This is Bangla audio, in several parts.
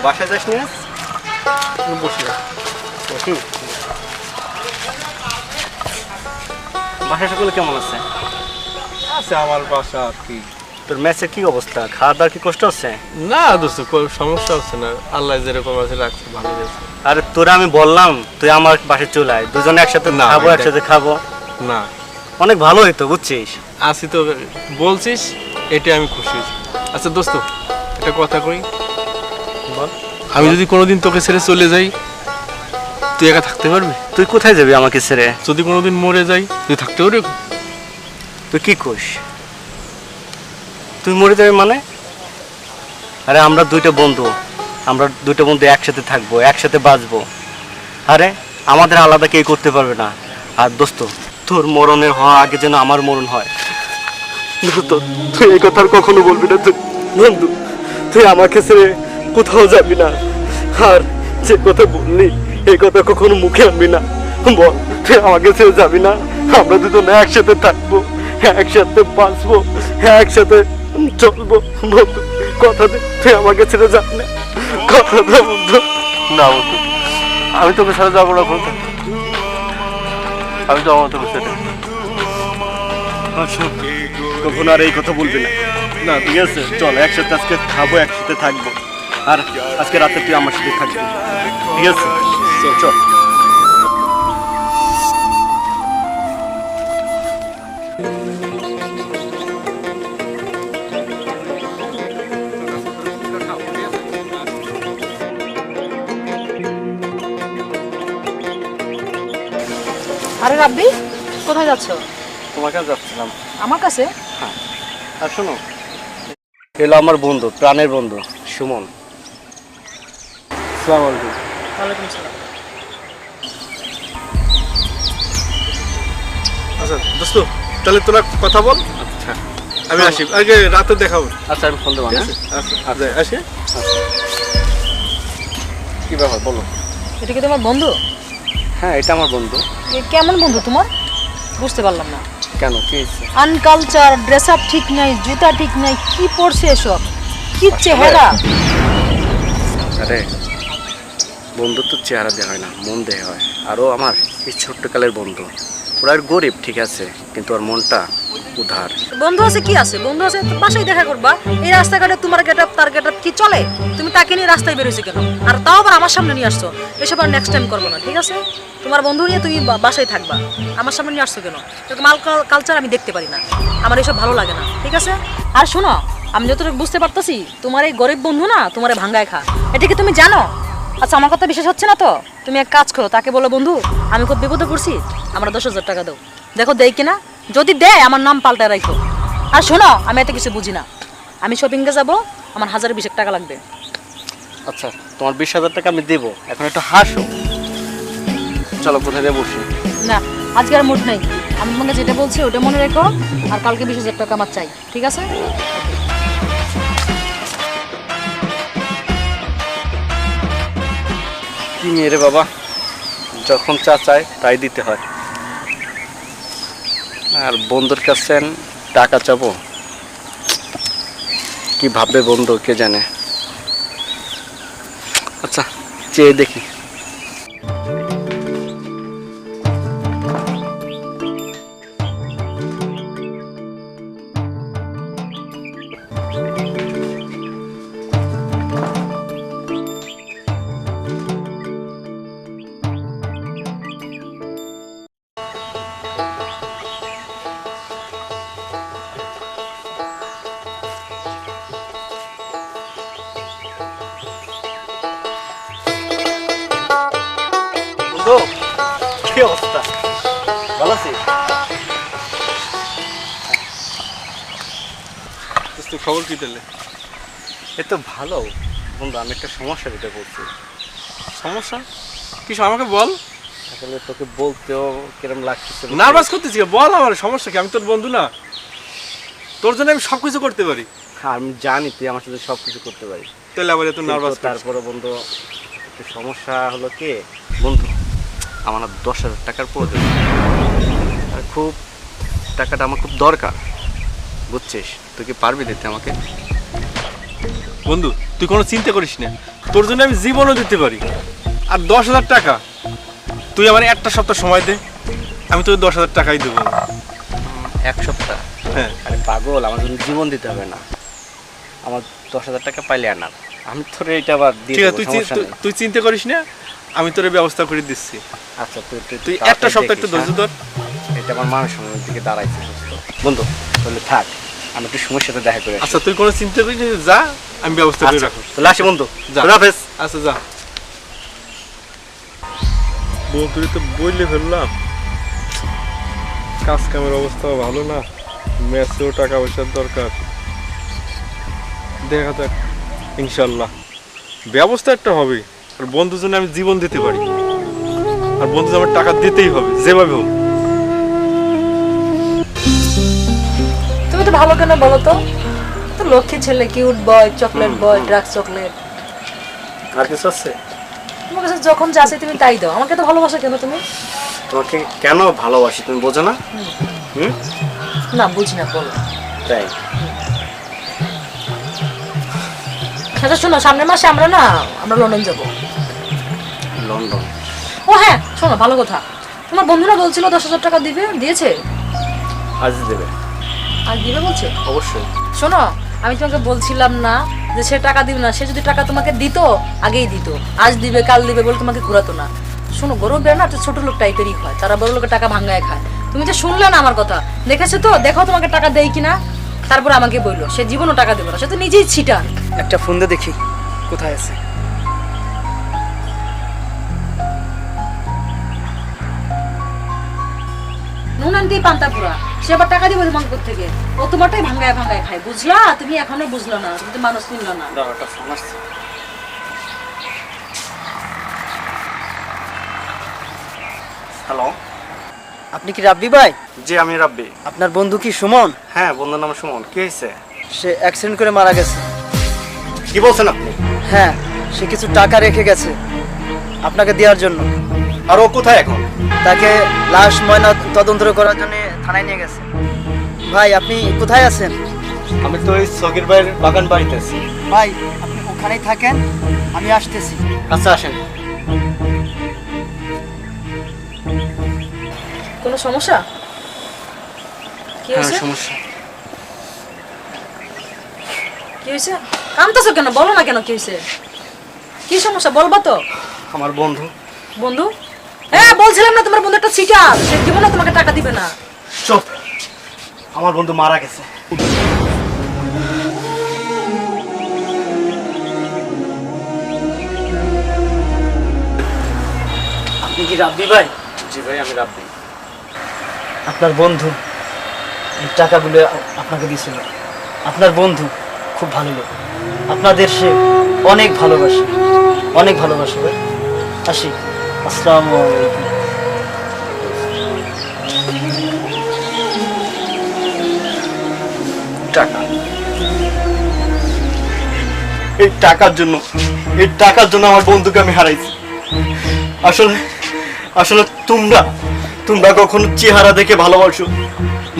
বাসায় যাস না? বসি বাসায় সকলে কেমন আছে? আছে আমার বাসা আর কি। তোর ম্যাচের কি অবস্থা? খাওয়া দাওয়ার কি কষ্ট হচ্ছে? না দোস্ত, কোনো সমস্যা হচ্ছে না, আল্লাহ যেরকম আছে রাখছে, ভালো আছে। আরে তোরা আমি বললাম তুই আমার বাসায় চলে আয়, দুজনে একসাথে না, খাবো, একসাথে খাবো, না অনেক ভালো হইতো বুঝছিস। আসি তো বলছিস, এটা আমি খুশি হয়েছি। আচ্ছা দোস্ত, একটা কথা কই, বল। আমি যদি কোনোদিন তোকে ছেড়ে চলে যাই, তুই একা থাকতে পারবি? তুই কোথায় যাবি আমাকে ছেড়ে? যদি কোনোদিন মরে যাই, তুই থাকতে পারবি? তুই কি করিস? তুই মরে যাবি মানে? আরে আমরা দুইটা বন্ধু, একসাথে থাকবো, একসাথে বাঁচবো। আরে আমাদের আলাদা কেউ করতে পারবে না। আর দোস্ত, তোর মরণের হওয়া আগে যেন আমার মরণ হয়। দোস্ত, তুই এই কথা আর কখনো বলবি না। তুই বন্ধু, তুই আমাকে ছেড়ে কোথাও যাবি না। আর যে কথা বললি এই কথা কখনো মুখে আনবি না। বল, তুই আমাকে ছেড়ে যাবি না? আমরা দুজনে একসাথে থাকবো, একসাথে বাঁচবো, একসাথে চলবো। বন্ধু, কথা দে তুই আমাকে ছেড়ে যাবি না। কথা দে বন্ধু। না বন্ধু, আমি তোকে ছেড়ে যাবো না বন্ধু, আমি যাবো তোকে ছেড়ে। কখনো আর এই কথা বলবি না। না ঠিক আছে, চল একসাথে আজকে খাবো, একসাথে থাকবো। আর আজকে রাতে তুই আমার সাথে থাকবি, ঠিক আছে? চল চল। আরে রাব্বি, কোথায় যাচ্ছ? তোমার কাছে যাচ্ছিলাম। আমার কাছে? আর শোনো, এলো আমার বন্ধু, প্রাণের বন্ধু সুমন। আসসালামু আলাইকুম। ওয়ালাইকুম আসসালাম। আচ্ছা দোস্ত, তাহলে তোরা কথা বল, আচ্ছা আমি আসি, আগে রাতে দেখাবো। আচ্ছা, আমি ফোন দেবো। আচ্ছা আসি। কি ব্যাপার বলো? এটা কি তোমার বন্ধু? হ্যাঁ, এটা আমার বন্ধু। কেমন বন্ধু তোমার? বুঝতে পারলাম না। কেন, কি হয়েছে? আনকালচার, ড্রেস আপ ঠিক নাই, জুতা ঠিক নাই, কি পরছে এসব? কি চেহারা! আরে বন্ধুত্ব চেহারা দেওয়া হয় না, মন দেওয়া হয়। আরও আমার এই ছোট্টকালের বন্ধু, ওরা আর গরিব ঠিক আছে, কিন্তু ওর মনটা উধার। বন্ধু আছে কি আছে? বন্ধু আছে তো বাসায় দেখা করবা। এই রাস্তাঘাটে তোমার গেটআপ তার গেটআপ কি চলে? তুমি তাকে নিয়ে রাস্তায় বেরোইছো কেন? আর তাও আবার আমার সামনে নিয়ে আসছো। এসব আর নেক্সট টাইম করবো না, ঠিক আছে? তোমার বন্ধু নিয়ে তুমি বাসায় থাকবা, আমার সামনে নিয়ে আসছো কেন? মাল কালচার আমি দেখতে পারি না, আমার এসব ভালো লাগে না, ঠিক আছে? আর শোনো, আমি যতটুকু বুঝতে পারতেছি, তোমার এই গরিব বন্ধু না তোমার ভাঙ্গায় খা, এটা কি তুমি জানো? আচ্ছা, আমার কথা বিশেষ হচ্ছে না তো? তুমি এক কাজ করো, তাকে বলো বন্ধু আমি খুব বিপদে পড়ছি, আমরা 10,000 টাকা দাও। দেখো দেয় কিনা, যদি দেয় আমার নাম পাল্টায় রাখো। আর শোনো, আমি এত কিছু বুঝি না, আমি শপিংয়ে যাবো, আমার 1020 টাকা লাগবে। আচ্ছা, তোমার 20,000 টাকা আমি দেবো, এখন একটু হাসো। চলো কোথায় দিয়ে বসি। না, আজকে আর মুড নেই, আমি তোমাকে যেটা বলছি ওটা মনে রেখো। আর কালকে 20,000 টাকা আমার চাই, ঠিক আছে? কি নিয়ে রে বাবা, যখন চা চায় তাই দিতে হয়। আর বন্ধুর কাছে টাকা চাবো, কি ভাববে বন্ধু কে জানে। আচ্ছা, চেয়ে দেখি। বন্ধু, কি অবস্থা? ভালো আছিস? তুই খবর কি দিলে? এ তো ভালো বন্ধু, আমি একটা সমস্যা দিতে বলছি। সমস্যা কিছু আমাকে বল। আসলে তোকে বলতেও কিরম লাগতেছে। নার্ভাস করতেছি, বল আমার সমস্যা কি? আমি তোর বন্ধু না? তোর জন্য আমি সব কিছু করতে পারি। হ্যাঁ, আমি জানি তুই আমার সাথে সব কিছু করতে পারিস, তাহলে আবার এত নার্ভাস? তারপরে বন্ধু একটু সমস্যা হলো কি বন্ধু, আমার না 10,000 টাকার প্রয়োজন। আর খুব টাকাটা আমার খুব দরকার, বুঝছিস? তুই কি পারবি দিতে আমাকে? বন্ধু তুই কোনো চিন্তা করিস না, তোর জন্য আমি জীবনও দিতে পারি। আর 10,000 টাকা তুই আমার একটা সপ্তাহ সময় দে, আমি তোর 10,000 টাকাই দেবো। 1 সপ্তাহ? হ্যাঁ। আরে পাগল, আমার জন্য জীবন দিতে হবে না, আমার 10,000 টাকা পাইলে আনার, আমি তোর এইটা আবার দিয়ে ঠিক আছে, দেবো, সমস্যা নেই। তুই চিন্তা করিস না, আমি তোর ব্যবস্থা করে দিচ্ছি। আচ্ছা তুই একটা সপ্তাহ একটু ধৈর্য ধর। এটা আমার মানুষ দিকে দাঁড়াইছে বন্ধু, তাহলে থাক, আমি একটু সময়ের সাথে দেখা করে আসি। আচ্ছা তুই কোনো চিন্তা করিস না, যা, আমি ব্যবস্থা করে আচ্ছা, রাখো। তাহলে আসি বন্ধু, যা। খোদা হাফেজ। আচ্ছা যা। বন্ধুরে তো বললে ফেললাম, কাজ কামের অবস্থাও ভালো না, ম্যাচেও টাকা পয়সার দরকার। দেখা যাক, ইনশাল্লাহ ব্যবস্থা একটা হবে। আর বন্ধুর জন্য আমি জীবন দিতে পারি, আর বন্ধু আমার টাকা দিতেই হবে যেভাবে হোক। তুমি তো ভালো কেন বলো তো? তো লক্ষ্মী ছেলে, cute boy, chocolate boy, drugs chocolate. আর কিছু আছে? তোমার কাছে যখন যা আছে তুমি তাই দাও। আমাকে তো ভালোবাসো কেন তুমি? তোমাকে কেন ভালোবাসি তুমি বোঝো না? না বুঝি না, বলো। তাই? আচ্ছা শোনো, সামনের মাসে আমরা লন্ডন যাব। লন্ডন? ও হ্যাঁ শোনো, ভালো কথা, তোমার বন্ধুরা বলছিল 10,000 টাকা দিয়েছে। আজ দেবে? আজ দিবে বলছে? অবশ্যই। শোনো, আমি তোমাকে বলছিলাম না যে সে টাকা দিবে না? সে যদি টাকা তোমাকে দিত আগেই দিত, আজ দিবে কাল দিবে বলে তোমাকে ঘুরাতো না। শোনো, গরিব না একটা ছোট লোক টাইপেরই হয়, তারা বড় লোকের টাকা ভাঙায় খায়। তুমি যে শুনলে না আমার কথা, দেখেছো তো, দেখো তোমাকে টাকা দেয় কিনা। তারপর আমাকে বললো সে জীবনও টাকা দেবে না, সে তো নিজেই ছিটান। একটা ফোন দিয়ে দেখি কোথায় আছে। নুন আনতে পান্তাপুরা, সে আবার টাকা দিবে তোমার থেকে। ও তোমারটাই ভাঙায় ভাঙায় খায়, বুঝলা? তুমি এখনো বুঝলো না, তুমি তো মানুষ নিল না। হ্যালো, আপনি কি রাব্বি ভাই? জি আমি রাব্বি। আপনার বন্ধু কি সুমন? হ্যাঁ, বন্ধুর নাম সুমন। কি হয়েছে? সে অ্যাক্সিডেন্ট করে মারা গেছে। কি বলছেন আপনি? হ্যাঁ, সে কিছু টাকা রেখে গেছে আপনাকে দেওয়ার জন্য। আর ও কোথায় এখন? তাকে লাশ ময়না তদন্ত করার জন্য থানায় নিয়ে গেছে। ভাই আপনি কোথায় আছেন? আমি তো ওই সগির ভাইয়ের বাগান বাড়িতে আছি। ভাই আপনি ওখানেই থাকেন, আমি আসতেছি। আচ্ছা আসেন। কোনো সমস্যা? কি হ্যাঁ হয়েছে? সমস্যা। কি হয়েছে? কামতাছো কেন? বলো না কেন কি হয়েছে? কি সমস্যা বলবা তো? আমার বন্ধু। বন্ধু? হ্যাঁ বলছিলাম না তোমার বন্ধু একটা চিটার, সে জীবনে তোমাকে টাকা দিবে না। চুপ, আমার বন্ধু মারা গেছে। আপনি কি রাব্বি ভাই? জি ভাই আমি রাব্বি। আপনার বন্ধু এই টাকাগুলো আপনাকে দিয়েছিল। আপনার বন্ধু খুব ভালো লোক, আপনাদের সে অনেক ভালোবাসে, অনেক ভালোবাসে ভাই। আসি, আসসালামু আলাইকুম। টাকা, এই টাকার জন্য আমার বন্ধুকে আমি হারাইছি। আসলে আসলে তোমরা কখনো চেহারা দেখে ভালোবাসো,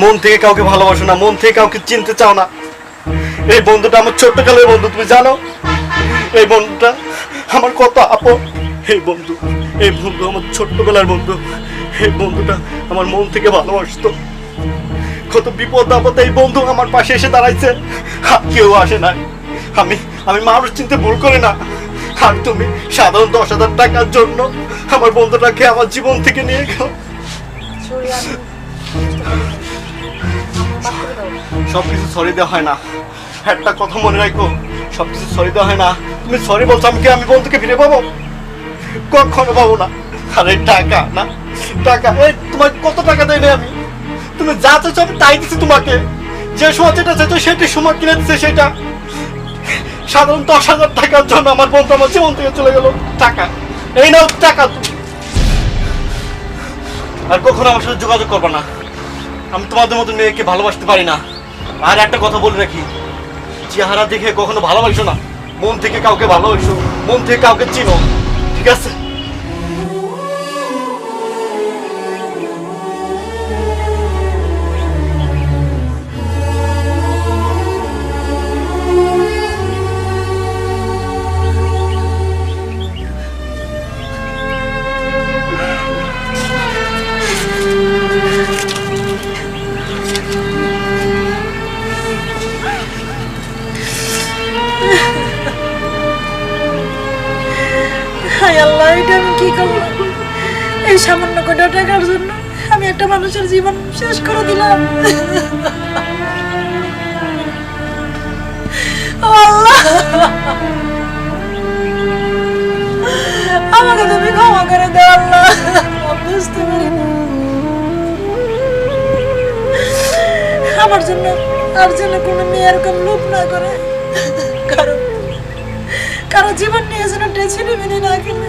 মন থেকে কাউকে ভালোবাসো না, মন থেকে কাউকে চিনতে চাও না। এই বন্ধুটা আমার ছোট্টকালের বন্ধু, তুমি জানো এই বন্ধুটা আমার কত আপন। এই বন্ধু আমার ছোট্টবেলার বন্ধু। এই বন্ধুটা আমার মন থেকে ভালোবাসতো। কত বিপদ আপদে এই বন্ধু আমার পাশে এসে দাঁড়াইছে, আর কেউ আসে না। আমি মানুষ চিনতে ভুল করি না। আর তুমি সাধারণ 10,000 টাকার জন্য আমার বন্ধুটাকে আমার জীবন থেকে নিয়ে গেল। সবকিছু সরি দেওয়া হয় না, একটা কথা মনে রাখো, সবকিছু সরি দেওয়া হয় না। তুমি সরি বলছো, আমি বন্ধুকে ফিরে পাবো? কখনো পাবো না। আর এই টাকা না, টাকা, এই তোমার কত টাকা দেয় না আমি? তুমি যা চাইছো আমি তাই দিচ্ছি তোমাকে। যে সময় যেটা চাইছো সেটাই সময় কিনে দিচ্ছে। সেটা সাধারণ 10,000 টাকার জন্য আমার বন্ধু আমার জীবন থেকে চলে গেল। টাকা, এই নাও টাকা। আর কখনো আমার সাথে যোগাযোগ করবে না। আমি তোমাদের মতো মেয়েকে ভালোবাসতে পারি না। আর একটা কথা বলে রাখি, চেহারা দেখে কখনো ভালোবাসো না, মন থেকে কাউকে ভালোবাসো, মন থেকে কাউকে চিনো, ঠিক আছে? সামান্য কটা টাকার জন্য আমি একটা মানুষের জীবন শেষ করে দিলাম। ও আল্লাহ, আমাকে তুমি ক্ষমা করে দাও আল্লাহ। বুঝতে পারি না আমার জন্য আর যেন কোনো মেয়ে এরকম লোভ না করে, কারো জীবন নিয়ে যেন টেনে মেনে না গেলে।